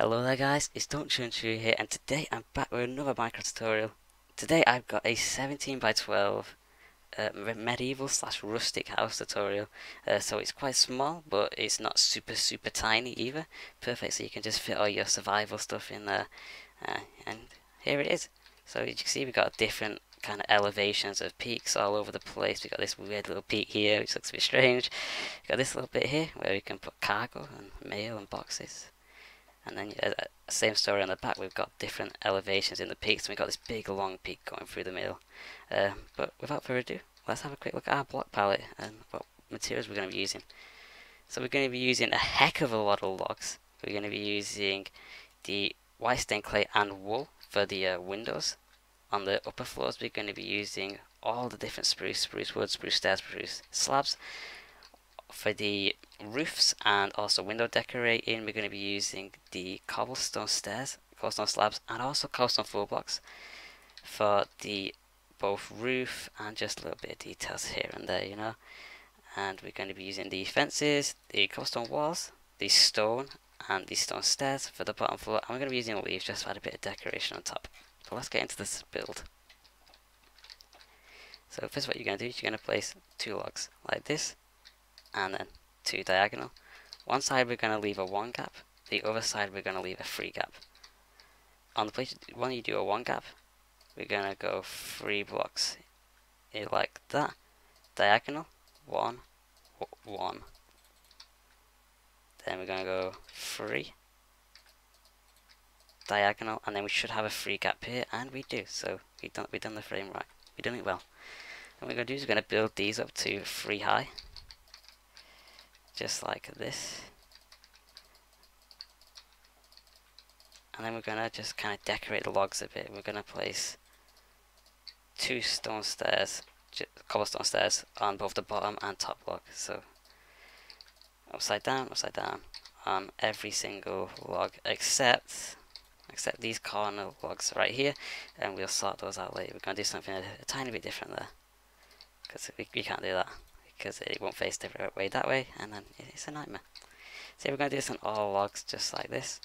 Hello there guys, it's Don't Chun here, and today I'm back with another Minecraft tutorial. Today I've got a 17 by 12 medieval slash rustic house tutorial. So it's quite small, but it's not super tiny either. Perfect, so you can just fit all your survival stuff in there. And here it is. So as you can see, we've got different kind of elevations of peaks all over the place. We've got this weird little peak here, which looks a bit strange. We've got this little bit here where we can put cargo and mail and boxes. And then same story on the back, we've got different elevations in the peaks, and we've got this big long peak going through the middle. But without further ado, let's have a quick look at our block palette and what materials we're going to be using. So we're going to be using a heck of a lot of logs. We're going to be using the white stained clay and wool for the windows. On the upper floors, we're going to be using all the different spruce wood, spruce stairs, spruce slabs. For the roofs and also window decorating, we're going to be using the cobblestone stairs, cobblestone slabs, and also cobblestone floor blocks for the both roof and just a little bit of details here and there, you know. And we're going to be using the fences, the cobblestone walls, the stone, and the stone stairs for the bottom floor. And we're going to be using leaves just to add a bit of decoration on top. So let's get into this build. So first, what you're going to do is you're going to place two logs like this, and then two diagonal. One side we're going to leave a 1 gap, the other side we're going to leave a 3 gap. On the place when you do a 1 gap, we're going to go 3 blocks like that, diagonal, 1, 1. Then we're going to go 3, diagonal, and then we should have a 3 gap here, and we do. So we've done the frame right. We've done it well. And what we're going to do is we're going to build these up to 3 high. Just like this. And then we're going to just kind of decorate the logs a bit. We're going to place 2 stone stairs, cobblestone stairs, on both the bottom and top log. So upside down on every single log except these corner logs right here, and we'll sort those out later. We're going to do something a tiny bit different there, because we can't do that, because it won't face the right way that way, and then it's a nightmare. So we're going to do this on all logs just like this,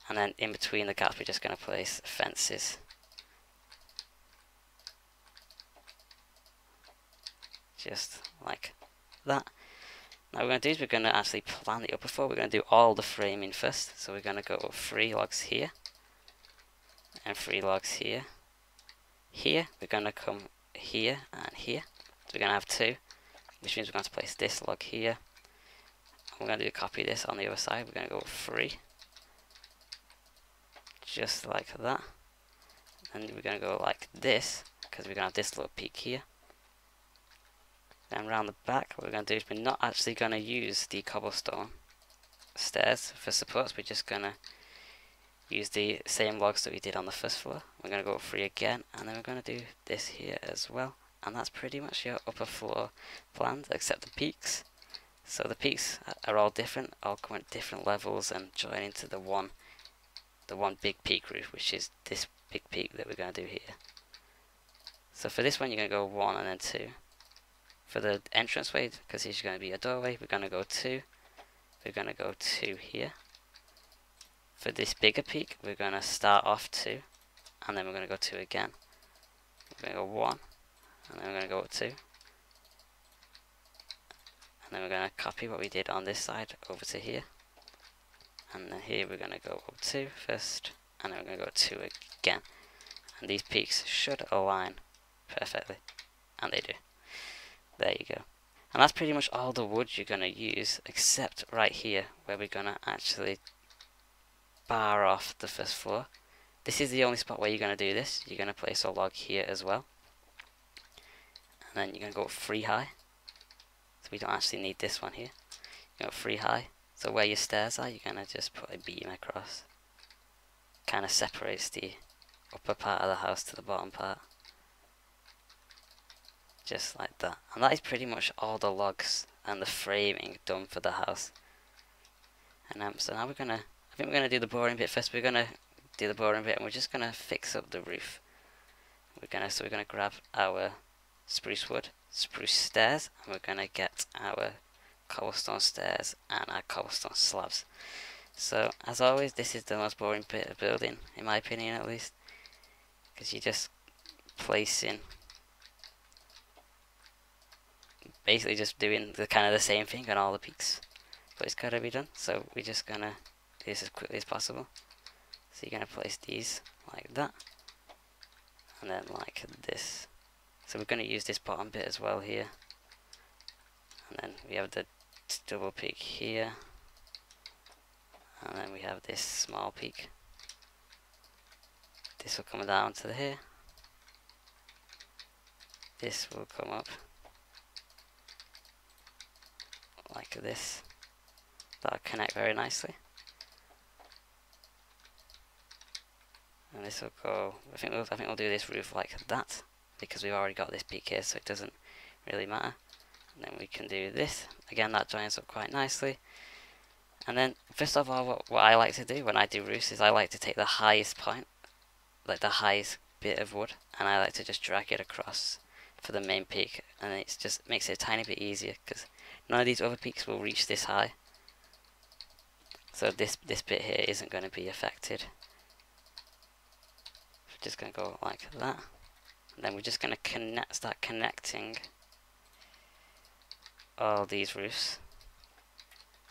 and then in between the gaps we're just going to place fences, just like that. Now what we're going to do is we're going to actually plan the upper floor. We're going to do all the framing first, so we're going to go 3 logs here and 3 logs here. Here we're going to come here and here. So we're going to have 2, which means we're going to place this log here. And we're going to do copy this on the other side. We're going to go 3, just like that. And we're going to go like this, because we're going to have this little peak here. Then around the back, what we're going to do is we're not actually going to use the cobblestone stairs for supports. We're just going to use the same logs that we did on the first floor. We're going to go 3 again, and then we're going to do this here as well. And that's pretty much your upper floor planned, except the peaks. So the peaks are all different, all come at different levels and join into the one big peak roof, which is this big peak that we're going to do here. So for this one, you're going to go 1 and then 2. For the entranceway, because it's going to be a doorway, we're going to go 2. We're going to go 2 here. For this bigger peak, we're going to start off 2, and then we're going to go 2 again. We're going to go 1, and then we're going to go 2. And then we're going to copy what we did on this side over to here. And then here we're going to go up 2 first, and then we're going to go 2 again. And these peaks should align perfectly, and they do. There you go. And that's pretty much all the wood you're going to use, except right here, where we're going to actually bar off the first floor. This is the only spot where you're going to do this. You're going to place a log here as well. And then you're going to go 3 high. So we don't actually need this one here. You go 3 high. So where your stairs are, you're going to just put a beam across. Kind of separates the upper part of the house to the bottom part. Just like that. And that is pretty much all the logs and the framing done for the house. And so now I think we're going to do the boring bit first. We're going to do the boring bit, and we're just going to fix up the roof. We're going to grab our spruce wood, spruce stairs, and we're going to get our cobblestone stairs and our cobblestone slabs. So as always, this is the most boring bit of building, in my opinion at least, because you're just placing, basically just doing the kind of the same thing on all the peaks, but it's got to be done. So we're just gonna do this as quickly as possible. So you're gonna place these like that, and then like this. So we're gonna use this bottom bit as well here, and then we have the double peak here, and then we have this small peak. This will come down to here. This will come up like this. That'll connect very nicely. And this will go. I think we'll do this roof like that, because we've already got this peak here, so it doesn't really matter. And then we can do this again. That joins up quite nicely. And then first of all, what I like to do when I do roofs is I like to take the highest point, like the highest bit of wood, and I like to just drag it across for the main peak, and it just makes it a tiny bit easier because none of these other peaks will reach this high. So this bit here isn't going to be affected. We're just going to go like that, and then we're just going to start connecting all these roofs.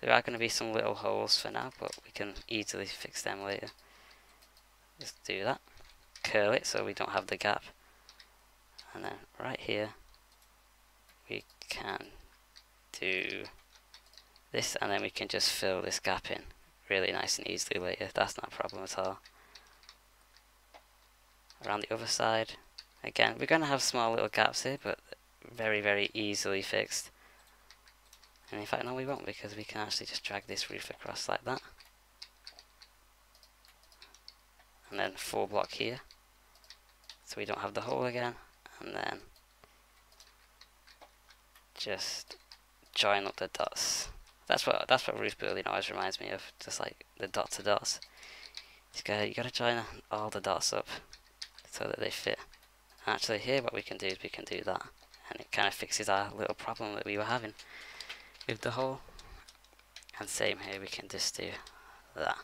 There are going to be some little holes for now, but we can easily fix them later. Just do that. Curl it so we don't have the gap. And then right here, we can do this, and then we can just fill this gap in really nice and easily later. That's not a problem at all. Around the other side, again, we're going to have small little gaps here, but very, very easily fixed. And in fact, no, we won't, because we can actually just drag this roof across like that. And then full block here, so we don't have the hole again. And then just join up the dots. That's what roof building always reminds me of, just like the dot to dots. You gotta join all the dots up so that they fit. Actually, here what we can do is we can do that, and it kind of fixes our little problem that we were having with the hole. And same here, we can just do that.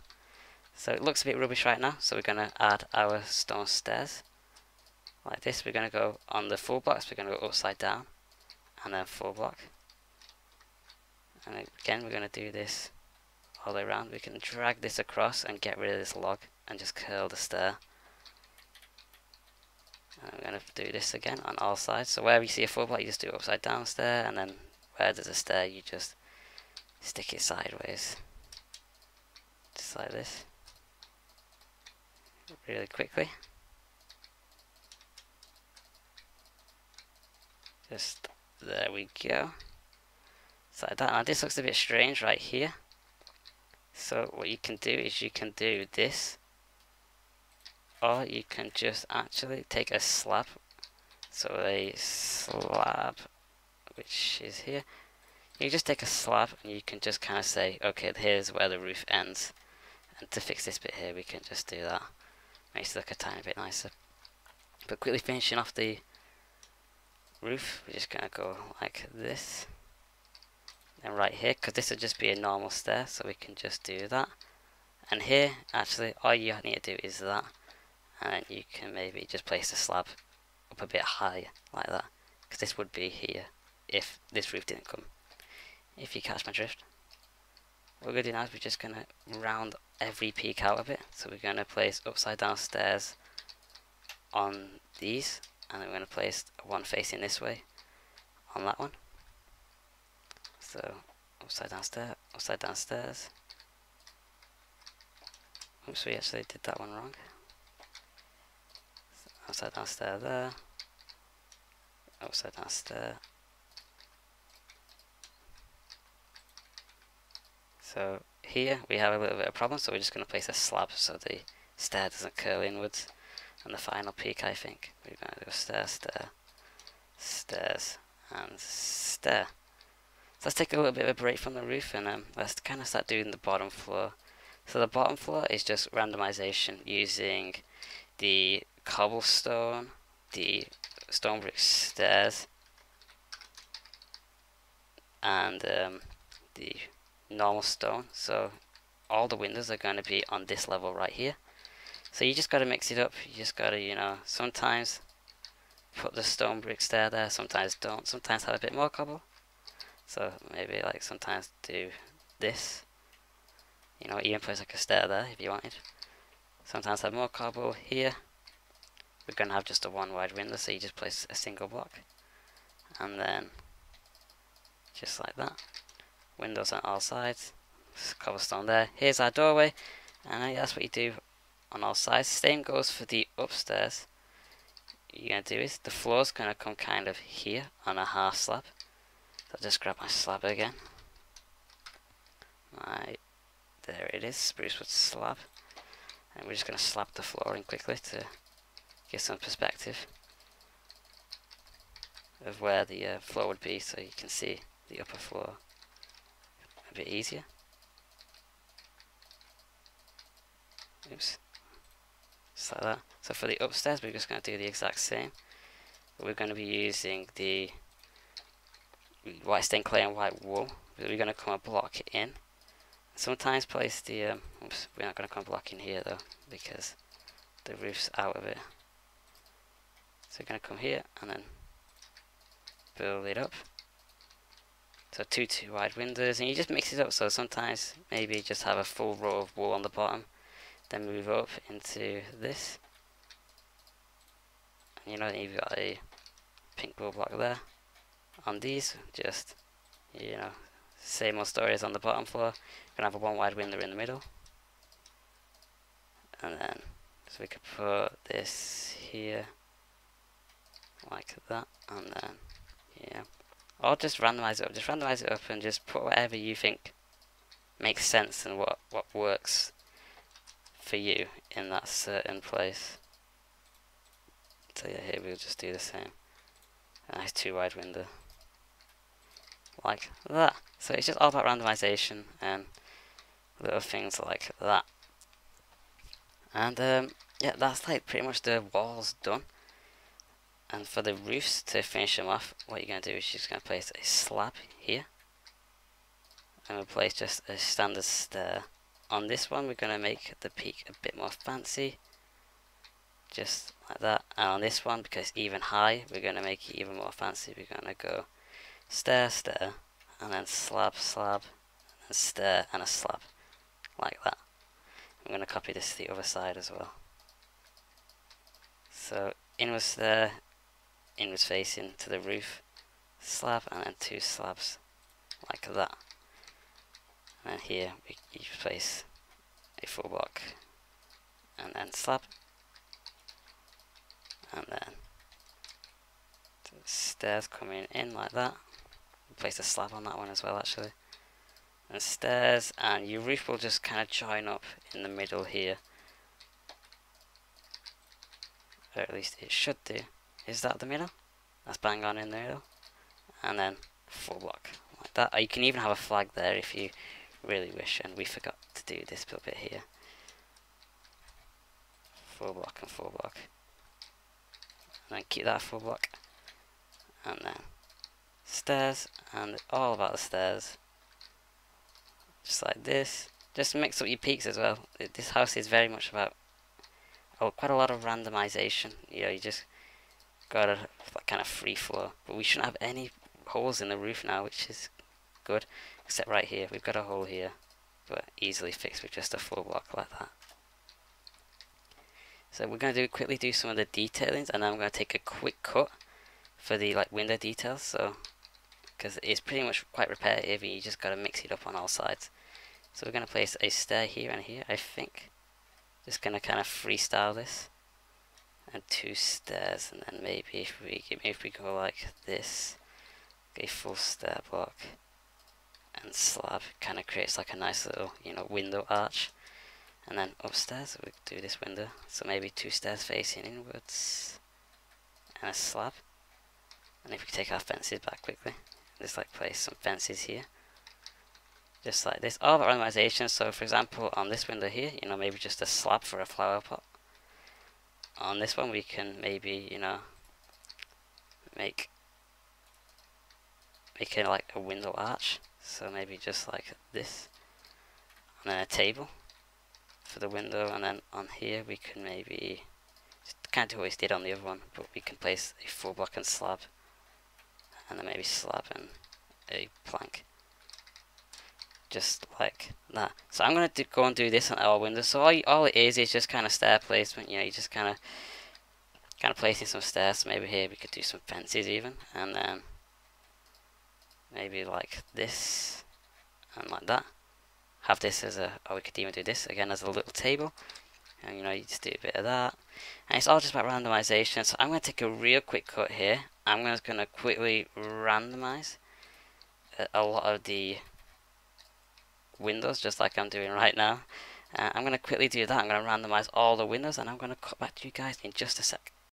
So it looks a bit rubbish right now, so we're going to add our stone stairs like this. We're going to go on the full blocks, we're going to go upside down and then full block. And again, we're going to do this all the way around. We can drag this across and get rid of this log and just curl the stair. And we're going to do this again on all sides. So wherever you see a full block, you just do upside down stair, and then where there's a stair, you just stick it sideways, just like this, really quickly. Just there we go. So like that. Now this looks a bit strange right here. So what you can do is you can do this, or you can just actually take a slab. So a slab, which is here. You just take a slab and you can just kind of say, okay, here's where the roof ends. And to fix this bit here, we can just do that. Makes it look a tiny bit nicer. But quickly finishing off the roof, we're just going to go like this. And right here, because this would just be a normal stair, so we can just do that. And here, actually, all you need to do is that. And then you can maybe just place the slab up a bit higher, like that. Because this would be here, if this roof didn't come. If you catch my drift. What we're going to do now is we're just going to round every peak out of it. So we're going to place upside down stairs on these, and then we're going to place one facing this way on that one. So upside down stairs. Oops, we actually did that one wrong. So upside down stair there, upside down stair. So here we have a little bit of a problem, so we're just going to place a slab so the stair doesn't curl inwards. And the final peak, I think, we're going to go stair, stair, stairs, and stair. So let's take a little bit of a break from the roof, and let's kind of start doing the bottom floor. So the bottom floor is just randomization using the cobblestone, the stone brick stairs, and the normal stone. So all the windows are going to be on this level right here. So you just got to mix it up. You just got to, you know, sometimes put the stone brick stair there, sometimes don't. Sometimes have a bit more cobble. So maybe like sometimes do this. You know, even place like a stair there if you wanted. Sometimes have more cobble here. We're going to have just a one wide window, so you just place a single block. And then just like that. Windows on all sides. Cobblestone there. Here's our doorway. And that's what you do on all sides. Same goes for the upstairs. You're going to do is the floor's going to come kind of here on a half slab. So I'll just grab my slab again. Right, there it is, spruce wood slab. And we're just going to slap the floor in quickly to get some perspective of where the floor would be, so you can see the upper floor a bit easier. Oops. Just like that. So for the upstairs, we're just going to do the exact same. But we're going to be using the white stained clay and white wool. We're going to come a block in. Sometimes place the, oops, we're not going to come a block in here though, because the roof's out of it. So we're going to come here and then build it up. So two wide windows, and you just mix it up. So sometimes maybe just have a full row of wool on the bottom, then move up into this. And you know, you've got a pink wool block there. On these, just, you know, same old story as on the bottom floor. Gonna have a one wide window in the middle. And then, so we could put this here, like that, and then, yeah. Or just randomize it up. Just randomize it up and just put whatever you think makes sense and what works for you in that certain place. So yeah, here we'll just do the same. A nice two wide window. Like that. So it's just all about randomization and little things like that. And yeah, that's like pretty much the walls done. And for the roofs, to finish them off, what you're going to do is you're just going to place a slab here. And we'll place just a standard stair. On this one, we're going to make the peak a bit more fancy. Just like that. And on this one, because it's even high, we're going to make it even more fancy. We're going to go stair, stair, and then slab, slab, and stair, and a slab. Like that. I'm going to copy this to the other side as well. So, inwards stair, inwards facing to the roof, slab, and then two slabs, like that. And then here, you place a full block, and then slab, and then the stairs coming in like that. Place a slab on that one as well, actually. And stairs, and your roof will just kind of join up in the middle here. Or at least it should do. Is that the middle? That's bang on in the middle. And then full block, like that. Or you can even have a flag there if you really wish, and we forgot to do this little bit here. Full block and full block. And then keep that full block. And then stairs, and all about the stairs. Just like this. Just mix up your peaks as well. This house is very much about quite a lot of randomization. You know, you just got a kind of free flow. But we shouldn't have any holes in the roof now, which is good. Except right here, we've got a hole here, but easily fixed with just a full block like that. So we're going to quickly do some of the detailings, and then I'm going to take a quick cut for the window details. So, because it's pretty much quite repetitive, and you just got to mix it up on all sides. So we're going to place a stair here and here, I think. Just going to kind of freestyle this. And two stairs, and then maybe if we go like this, a full stair block and slab, kind of creates like a nice little, you know, window arch. And then upstairs we do this window, so maybe two stairs facing inwards and a slab. And if we take our fences back quickly, just like place some fences here, just like this. All of our randomization. So for example, on this window here, you know, maybe just a slab for a flower pot. On this one we can maybe, you know, make it like a window arch. So maybe just like this. and then a table for the window, and then on here we can maybe kind of do what we did on the other one, but we can place a full block and slab, and then maybe slab and a plank, just like that. So I'm gonna go and do this on our windows. So all it is just kind of stair placement. You know, you just kind of placing some stairs. So maybe here we could do some fences even, and then maybe like this and like that. Have this as a, or we could even do this again as a little table. And you know, you just do a bit of that. And it's all just about randomization. So I'm going to take a real quick cut here. I'm just going to quickly randomize a lot of the windows, just like I'm doing right now. I'm going to quickly do that. I'm going to randomize all the windows, and I'm going to cut back to you guys in just a sec.